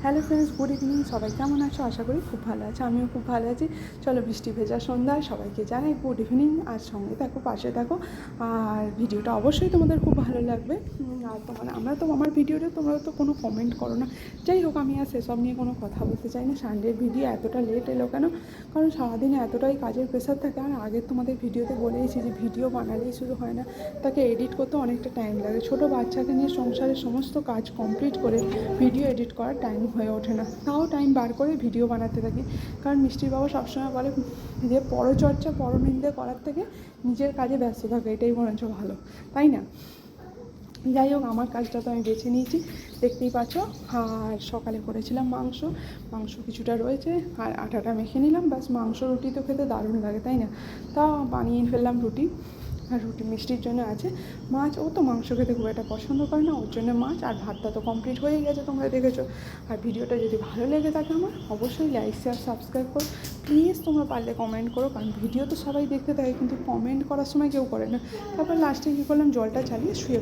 Hello friends, good evening. সবাই কেমন আছো? আশা করি খুব ভালো আছে। আমিও খুব ভালো আছি। চলো, বৃষ্টি ভেজা সন্ধ্যায় সবাইকে জানাই গুড ইভিনিং। আর সঙ্গে থাকো, পাশে থাকো। আর ভিডিওটা অবশ্যই তোমাদের খুব ভালো লাগবে। আর আমার ভিডিওতে তোমরা তো কোনো কমেন্ট করো না। যাই হোক, আমি আর সেসব নিয়ে কোনো কথা বলতে চাই না। সানডের ভিডিও এতটা লেট এলো কেন? কারণ সারাদিনে এতটাই কাজের প্রেশার থাকে। আর আগের তোমাদের ভিডিওতে বলেইছি যে ভিডিও বানালেই শুধু হয় না, তাকে এডিট করতে অনেকটা টাইম লাগে। ছোটো বাচ্চাকে নিয়ে সংসারের সমস্ত কাজ কমপ্লিট করে ভিডিও এডিট করার টাইম হয়ে ওঠে না। তাও টাইম বার করে ভিডিও বানাতে থাকি। কারণ মিষ্টির বাবা সবসময় বলে যে পরচর্চা পরনিন্দে করার থেকে নিজের কাজে ব্যস্ত থাকে, এটাই বরঞ্চ ভালো, তাই না? যাই হোক, আমার কাজটা তো আমি বেছে নিয়েছি, দেখতেই পাচ্ছ। আর সকালে করেছিলাম মাংস কিছুটা রয়েছে, আর আটাটা মেখে নিলাম। ব্যাস, মাংস রুটি তো খেতে দারুণ লাগে, তাই না? তা বানিয়ে ফেললাম রুটি। আর রুটি মিষ্টির জন্য আছে মাছ। ও তো মাংস খেতে খুব একটা পছন্দ করে না, ওর জন্য মাছ। আর ভাতটা তো কমপ্লিট হয়েই গেছে, তোমরা দেখেছো। আর ভিডিওটা যদি ভালো লেগে থাকে আমার, অবশ্যই লাইক শেয়ার সাবস্ক্রাইব করো। প্লিজ তোমরা পারলে কমেন্ট করো, কারণ ভিডিও তো সবাই দেখতে থাকে, কিন্তু কমেন্ট করার সময় কেউ করে না। তারপর লাস্টে কী করলাম, জলটা চালিয়ে শুয়ে